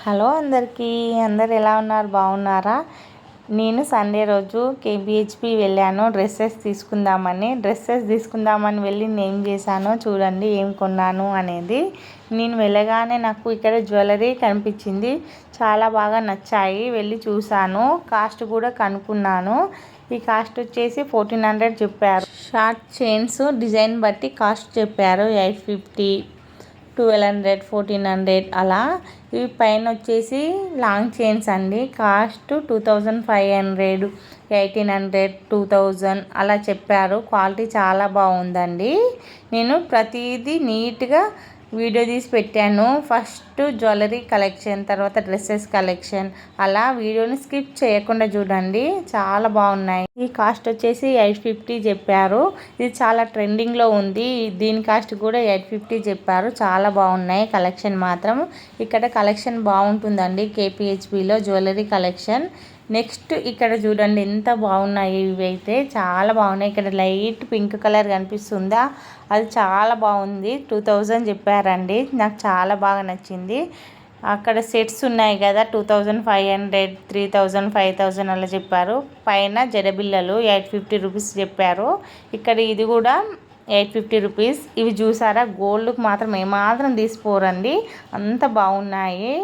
Hello అందరు ఎలా ఉన్నారు? బాగున్నారా? నేను సండే రోజు కేబిహెచ్పి వెళ్ళాను డ్రెస్సెస్ తీసుకుందామని వెళ్ళి ఏం చేశానో చూడండి, ఏం కొన్నాను అనేది. నేను వెళ్ళగానే నాకు ఇక్కడ జ్యువెలరీ కనిపించింది, చాలా బాగా నచ్చాయి. వెళ్ళి చూశాను, కాస్ట్ కూడా కనుక్కున్నాను. ఈ కాస్ట్ వచ్చేసి 1400 చెప్పారు. షార్ట్ చైన్స్ డిజైన్ బట్టి కాస్ట్ చెప్పారు. 850, 1200, 1400 అలా. ఇవి పైన వచ్చేసి లాంగ్ చైన్స్ అండి. కాస్ట్ 2500, 1800, 2000 అలా చెప్పారు. క్వాలిటీ చాలా బాగుందండి. నేను ప్రతిదీ నీట్గా వీడియో తీసి పెట్టాను. ఫస్ట్ జ్యువెలరీ కలెక్షన్, తర్వాత డ్రెస్సెస్ కలెక్షన్, అలా వీడియోని స్కిప్ చేయకుండా చూడండి, చాలా బాగున్నాయి. ఈ కాస్ట్ వచ్చేసి 850 చెప్పారు. ఇది చాలా ట్రెండింగ్లో ఉంది. దీని కాస్ట్ కూడా 850 చెప్పారు. చాలా బాగున్నాయి కలెక్షన్ మాత్రం. ఇక్కడ కలెక్షన్ బాగుంటుందండి కేపీహెచ్బిలో జ్యువెలరీ కలెక్షన్. నెక్స్ట్ ఇక్కడ చూడండి ఎంత బాగున్నాయి. ఇవి అయితే చాలా బాగున్నాయి. ఇక్కడ లైట్ పింక్ కలర్ కనిపిస్తుందా, అది చాలా బాగుంది. 2000 చెప్పారండి. నాకు చాలా బాగా నచ్చింది. అక్కడ సెట్స్ ఉన్నాయి కదా, 2500, 3000, 5000 అలా చెప్పారు. పైన జడబిల్లలు 850 రూపీస్ చెప్పారు. ఇక్కడ ఇది కూడా 850 రూపీస్. ఇవి చూసారా, గోల్డ్కి మాత్రం ఏమాత్రం తీసిపోరండి, అంత బాగున్నాయి.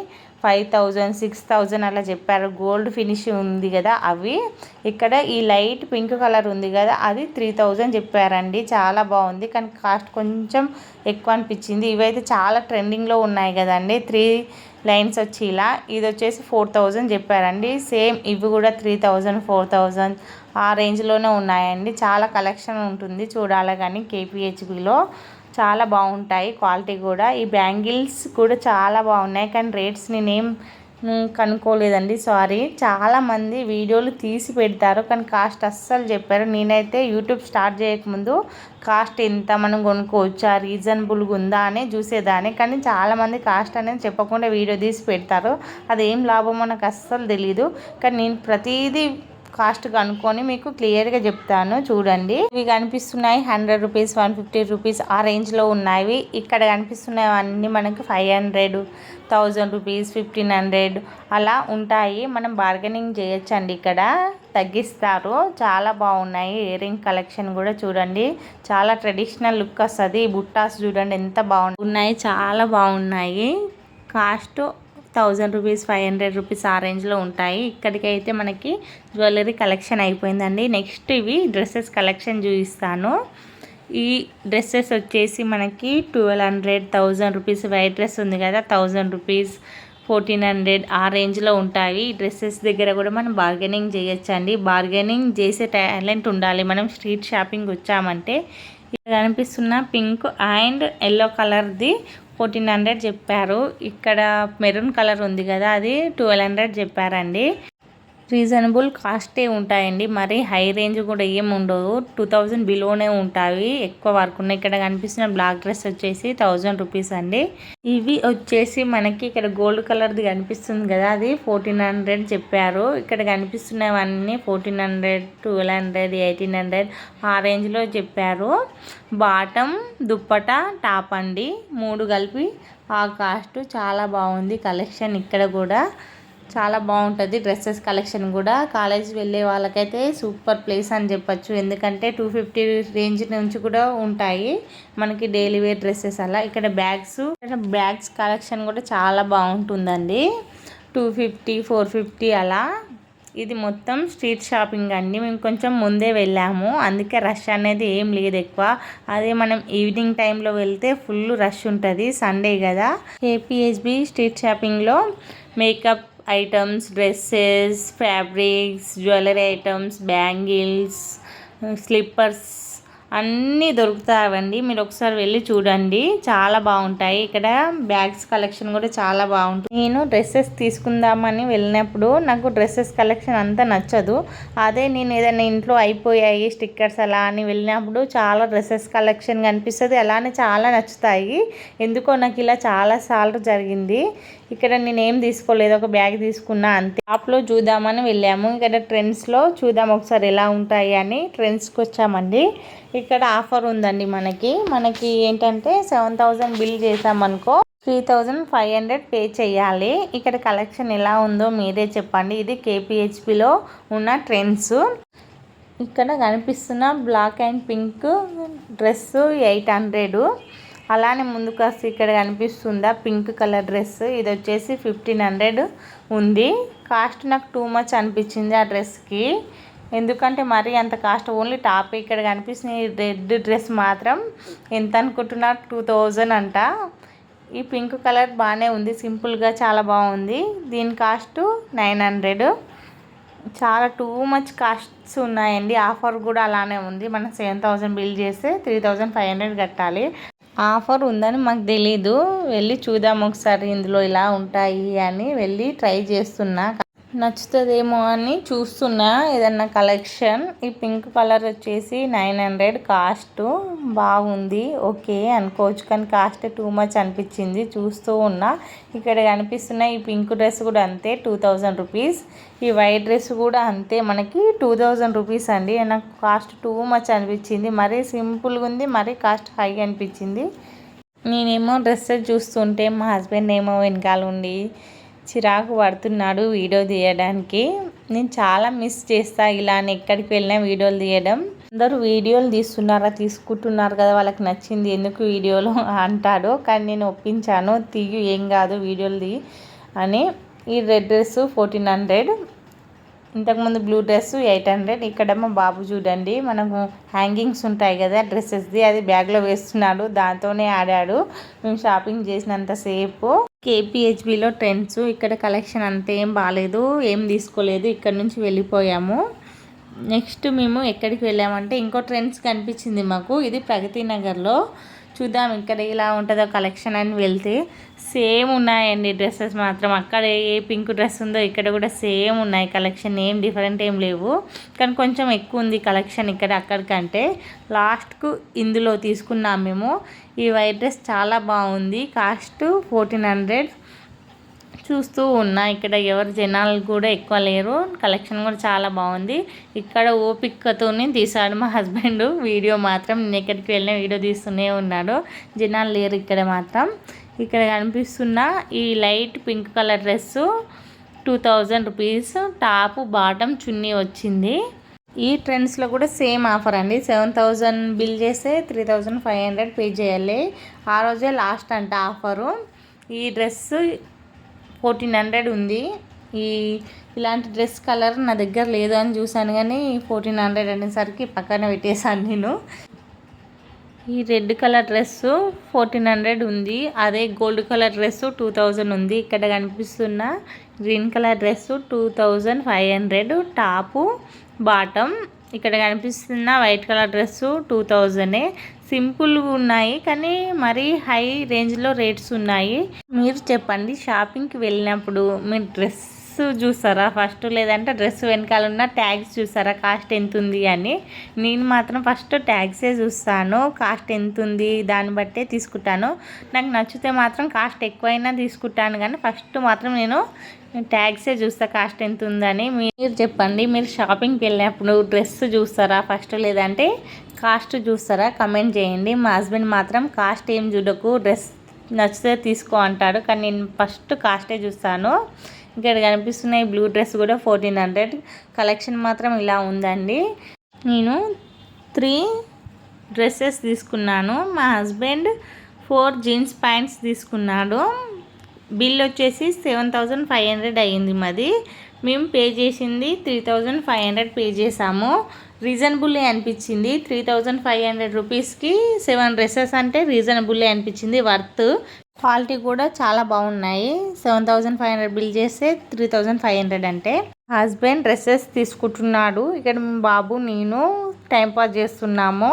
5000, 6000 అలా చెప్పారు. గోల్డ్ ఫినిష్ ఉంది కదా అవి. ఇక్కడ ఈ లైట్ పింక్ కలర్ ఉంది కదా, అది 3000 చెప్పారండి. చాలా బాగుంది, కానీ కాస్ట్ కొంచెం ఎక్కువ అనిపించింది. ఇవైతే చాలా ట్రెండింగ్లో ఉన్నాయి కదండి, 3 లైన్స్ వచ్చి ఇలా. ఇది వచ్చేసి 4000 చెప్పారండి. సేమ్ ఇవి కూడా 3000, 4000 ఆ రేంజ్లోనే ఉన్నాయండి. చాలా కలెక్షన్ ఉంటుంది, చూడాలి కానీ కేపీహెచ్బిలో చాలా బాగుంటాయి. క్వాలిటీ కూడా, ఈ బ్యాంగిల్స్ కూడా చాలా బాగున్నాయి, కానీ రేట్స్ నేనేం కనుక్కోలేదండి, సారీ. చాలామంది వీడియోలు తీసి పెడతారు, కానీ కాస్ట్ అస్సలు చెప్పారు. నేనైతే యూట్యూబ్ స్టార్ట్ చేయకముందు కాస్ట్ ఎంత, మనం కొనుక్కోవచ్చా, రీజనబుల్గా ఉందా అని చూసేదాన్ని. కానీ చాలామంది కాస్ట్ అనేది చెప్పకుండా వీడియో తీసి పెడతారు. అదేం లాభమో నాకు అస్సలు తెలీదు. కానీ నేను ప్రతిదీ కాస్ట్ కనుక్కొని మీకు క్లియర్గా చెప్తాను, చూడండి. ఇవి కనిపిస్తున్నాయి 100 రూపీస్, 150 రూపీస్ ఆ రేంజ్లో ఉన్నాయి. ఇక్కడ కనిపిస్తున్నాయన్నీ మనకి 500, 1000 రూపీస్, 1500 అలా ఉంటాయి. మనం బార్గెనింగ్ చేయొచ్చండి, ఇక్కడ తగ్గిస్తారు. చాలా బాగున్నాయి. ఇయర్ రింగ్ కలెక్షన్ కూడా చూడండి, చాలా ట్రెడిషనల్ లుక్ వస్తుంది. బుట్టాస్ చూడండి ఎంత బాగున్నాయి, చాలా బాగున్నాయి. కాస్ట్ 1000 రూపీస్, 500 రూపీస్ ఆ రేంజ్లో ఉంటాయి. ఇక్కడికైతే మనకి జ్యువెలరీ కలెక్షన్ అయిపోయిందండి. నెక్స్ట్ ఇవి డ్రెస్సెస్ కలెక్షన్ చూపిస్తాను. ఈ డ్రెస్సెస్ వచ్చేసి మనకి 1200, 1000 రూపీస్. వైట్ డ్రెస్ ఉంది కదా, 1000 రూపీస్, 1400 ఆ రేంజ్లో ఉంటాయి. ఈ డ్రెస్సెస్ దగ్గర కూడా మనం బార్గెనింగ్ చేయొచ్చండి. బార్గెనింగ్ చేసే టాలెంట్ ఉండాలి. మనం స్ట్రీట్ షాపింగ్ వచ్చామంటే. ఇక్కడ కనిపిస్తున్న పింక్ అండ్ ఎల్లో కలర్ది 1400 చెప్పారు. ఇక్కడ మెరూన్ కలర్ ఉంది కదా, అది 1200 చెప్పారండి. రీజనబుల్ కాస్టే ఉంటాయండి, మరి హై రేంజ్ కూడా ఏమి ఉండవు. 2000 బిలోనే ఉంటాయి, ఎక్కువ వర్క్ ఉన్నాయి. ఇక్కడ కనిపిస్తున్న బ్లాక్ డ్రెస్ వచ్చేసి 1000 రూపీస్ అండి. ఇవి వచ్చేసి మనకి ఇక్కడ గోల్డ్ కలర్ది కనిపిస్తుంది కదా, అది 1400 చెప్పారు. ఇక్కడ కనిపిస్తున్నవన్నీ 1400, 1200, 1800 ఆ రేంజ్లో చెప్పారు. బాటమ్, దుప్పటా, టాప్ అండి, 3 కలిపి ఆ కాస్ట్. చాలా బాగుంది కలెక్షన్. ఇక్కడ కూడా చాలా బాగుంటుంది డ్రెస్సెస్ కలెక్షన్ కూడా. కాలేజ్ వెళ్ళే వాళ్ళకైతే సూపర్ ప్లేస్ అని చెప్పచ్చు, ఎందుకంటే 250 రేంజ్ నుంచి కూడా ఉంటాయి మనకి డైలీ వేర్ డ్రెస్సెస్ అలా. ఇక్కడ బ్యాగ్స్ కలెక్షన్ కూడా చాలా బాగుంటుందండి, 250, 450 అలా. ఇది మొత్తం స్ట్రీట్ షాపింగ్ అండి. మేము కొంచెం ముందే వెళ్ళాము, అందుకే రష్ అనేది ఏం లేదు ఎక్కువ. అదే మనం ఈవినింగ్ టైంలో వెళ్తే ఫుల్ రష్ ఉంటుంది, సండే కదా. కేపీహెచ్బి స్ట్రీట్ షాపింగ్లో makeup items, dresses, fabrics, jewellery items, bangles, slippers అన్నీ దొరుకుతాయండి. మీరు ఒకసారి వెళ్ళి చూడండి, చాలా బాగుంటాయి. ఇక్కడ బ్యాగ్స్ కలెక్షన్ కూడా చాలా బాగుంటుంది. నేను డ్రెస్సెస్ తీసుకుందామని వెళ్ళినప్పుడు నాకు డ్రెస్సెస్ కలెక్షన్ అంతా నచ్చదు. అదే నేను ఏదైనా ఇంట్లో అయిపోయాయి స్టిక్కర్స్ అలా అని వెళ్ళినప్పుడు చాలా డ్రెస్సెస్ కలెక్షన్ కనిపిస్తుంది, అలానే చాలా నచ్చుతాయి. ఎందుకో నాకు ఇలా చాలా సార్లు జరిగింది. ఇక్కడ నేనేం తీసుకోలేదు, ఒక బ్యాగ్ తీసుకున్నా అంతే. షాప్లో చూద్దామని వెళ్ళాము. ఇక్కడ ట్రెండ్స్లో చూద్దాం ఒకసారి ఎలా ఉంటాయి అని ట్రెండ్స్కి వచ్చామండి. ఇక్కడ ఆఫర్ ఉందండి మనకి ఏంటంటే 7000 బిల్ చేసామనుకో 3500 పే చేయాలి. ఇక్కడ కలెక్షన్ ఎలా ఉందో మీరే చెప్పండి. ఇది కేపీహెచ్పిలో ఉన్న ట్రెండ్స్. ఇక్కడ కనిపిస్తున్న బ్లాక్ అండ్ పింక్ డ్రెస్ 800. అలానే ముందుకు వస్తే ఇక్కడ కనిపిస్తుందా పింక్ కలర్ డ్రెస్, ఇది వచ్చేసి 1500 ఉంది. కాస్ట్ నాకు టూ మచ్ అనిపించింది ఆ డ్రెస్కి, ఎందుకంటే మరి అంత కాస్ట్. ఓన్లీ టాప్ ఇక్కడ కనిపిస్తుంది. రెడ్ డ్రెస్ మాత్రం ఎంత అనుకుంటున్నారు, 2000 అంట. ఈ పింక్ కలర్ బాగానే ఉంది, సింపుల్గా చాలా బాగుంది. దీని కాస్ట్ 900. చాలా టూ మచ్ కాస్ట్స్ ఉన్నాయండి. ఆఫర్ కూడా అలానే ఉంది. మనం 7000 బిల్ చేస్తే 3500 కట్టాలి. ఆఫర్ ఉందని మాకు తెలీదు, వెళ్ళి చూద్దాం ఒకసారి ఇందులో ఇలా ఉంటాయి అని వెళ్ళి ట్రై చేస్తున్నా. నచ్చుతుందేమో అని చూస్తున్నా ఏదన్నా కలెక్షన్. ఈ పింక్ కలర్ వచ్చేసి 900 కాస్ట్. బాగుంది, ఓకే అనుకోవచ్చు, కానీ కాస్ట్ టూ మచ్ అనిపించింది చూస్తూ ఉన్నా. ఇక్కడ కనిపిస్తున్న ఈ పింక్ డ్రెస్ కూడా అంతే, 2000 రూపీస్. ఈ వైట్ డ్రెస్ కూడా అంతే, మనకి 2000 రూపీస్ అండి. నాకు కాస్ట్ టూ మచ్ అనిపించింది, మరీ సింపుల్గా ఉంది, మరీ కాస్ట్ హై అనిపించింది. నేనేమో డ్రెస్సెస్ చూస్తుంటే మా హస్బెండ్ ఏమో వెనకాల ఉండి చిరాకు పడుతున్నాడు వీడియో తీయడానికి. నేను చాలా మిస్ చేస్తా ఇలానే ఎక్కడికి వెళ్ళినా వీడియోలు తీయడం. అందరూ వీడియోలు తీసుకుంటున్నారు కదా, వాళ్ళకి నచ్చింది ఎందుకు వీడియోలు అంటాడు, కానీ నేను ఒప్పించాను, తీయు ఏం కాదు వీడియోలు తీ అని. ఈ రెడ్ డ్రెస్ 1400, ఇంతకుముందు బ్లూ డ్రెస్ 800. ఇక్కడ మా బాబు చూడండి, మనకు హ్యాంగింగ్స్ ఉంటాయి కదా డ్రెస్సెస్ది, అది బ్యాగ్లో వేస్తున్నాడు, దాంతోనే ఆడాడు మేము షాపింగ్ చేసినంతసేపు. కేపీహెచ్బిలో ట్రెండ్స్. ఇక్కడ కలెక్షన్ అంత ఏం బాగాలేదు, ఏం తీసుకోలేదు, ఇక్కడ నుంచి వెళ్ళిపోయాము. నెక్స్ట్ మేము ఎక్కడికి వెళ్ళామంటే ఇంకో ట్రెండ్స్ కనిపించింది మాకు, ఇది ప్రగతి నగర్లో. చూద్దాం ఇక్కడ ఇలా ఉంటుందో కలెక్షన్ అని వెళ్తే సేమ్ ఉన్నాయండి డ్రెస్సెస్ మాత్రం. అక్కడ ఏ పింక్ డ్రెస్ ఉందో ఇక్కడ కూడా సేమ్ ఉన్నాయి కలెక్షన్, ఏం డిఫరెంట్ ఏం లేవు, కానీ కొంచెం ఎక్కువ ఉంది కలెక్షన్ ఇక్కడ అక్కడికంటే. లాస్ట్కు ఇందులో తీసుకున్నాం మేము. ఈ వైట్ డ్రెస్ చాలా బాగుంది, కాస్ట్ 1400. చూస్తూ ఉన్నా ఇక్కడ ఎవరు జనాలు కూడా ఎక్కువ లేరు, కలెక్షన్ కూడా చాలా బాగుంది. ఇక్కడ ఓపికతోనే తీసాడు మా హస్బెండ్ వీడియో మాత్రం. నేను ఎక్కడికి వెళ్ళిన వీడియో తీస్తూనే ఉన్నాడు, జనాలు లేరు ఇక్కడ మాత్రం. ఇక్కడ కనిపిస్తున్న ఈ light pink colour dress 2000 rupees. Top bottom చున్నీ వచ్చింది. ఈ ట్రెండ్స్లో కూడా సేమ్ ఆఫర్ అండి, 7000 బిల్ చేస్తే 3500 పే చేయాలి. ఆ రోజే లాస్ట్ అంట ఆఫరు. ఈ డ్రెస్సు 1400 ఉంది. ఇలాంటి డ్రెస్ కలర్ నా దగ్గర లేదు అని చూసాను, కానీ 1400 అనేసరికి పక్కన పెట్టేశాను నేను. ఈ రెడ్ కలర్ డ్రెస్సు 1400 ఉంది. అదే గోల్డ్ కలర్ డ్రెస్సు 2000 ఉంది. ఇక్కడ కనిపిస్తున్న green colour dress 2500 top bottom. ఇక్కడ కనిపిస్తున్న వైట్ కలర్ డ్రెస్సు 2000. సింపుల్గా ఉన్నాయి, కానీ మరీ హై రేంజ్లో రేట్స్ ఉన్నాయి. మీరు చెప్పండి, షాపింగ్కి వెళ్ళినప్పుడు మీరు డ్రెస్ చూస్తారా ఫస్ట్, లేదంటే డ్రెస్ వెనకాల ఉన్న ట్యాగ్స్ చూస్తారా కాస్ట్ ఎంత ఉంది అని? నేను మాత్రం ఫస్ట్ ట్యాగ్సే చూస్తాను, కాస్ట్ ఎంత ఉంది దాన్ని బట్టే తీసుకుంటాను. నాకు నచ్చితే మాత్రం కాస్ట్ ఎక్కువైనా తీసుకుంటాను, కానీ ఫస్ట్ మాత్రం నేను ట్యాగ్సే చూస్తా కాస్ట్ ఎంత ఉందని. మీరు చెప్పండి, మీరు షాపింగ్కి వెళ్ళినప్పుడు డ్రెస్ చూస్తారా ఫస్ట్, లేదంటే కాస్ట్ చూస్తారా? కమెంట్ చేయండి. మా హస్బెండ్ మాత్రం కాస్ట్ ఏం చూడకు, డ్రెస్ నచ్చితే తీసుకో అంటాడు, కానీ నేను ఫస్ట్ కాస్టే చూస్తాను. ఇక్కడ కనిపిస్తున్న ఈ బ్లూ డ్రెస్ కూడా 1400. కలెక్షన్ మాత్రం ఇలా ఉందండి. నేను 3 డ్రెస్సెస్ తీసుకున్నాను, మా హస్బెండ్ 4 జీన్స్ ప్యాంట్స్ తీసుకున్నాడు. బిల్ వచ్చేసి 7500 అయ్యింది మాది. మేము పే చేసింది 3500 పే చేసాము. రీజనబుల్లే అనిపించింది. 3500 రూపీస్కి 7 డ్రెస్సెస్ అంటే రీజనబుల్లే అనిపించింది, వర్త్. క్వాలిటీ కూడా చాలా బాగున్నాయి. 7500 బిల్ చేస్తే 3500 అంటే. హస్బెండ్ డ్రెస్సెస్ తీసుకుంటున్నాడు, ఇక్కడ బాబు నేను టైంపాస్ చేస్తున్నాము.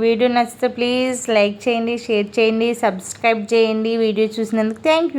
వీడియో నచ్చితే ప్లీజ్ లైక్ చేయండి, షేర్ చేయండి, సబ్స్క్రైబ్ చేయండి. వీడియో చూసినందుకు థ్యాంక్ యూ.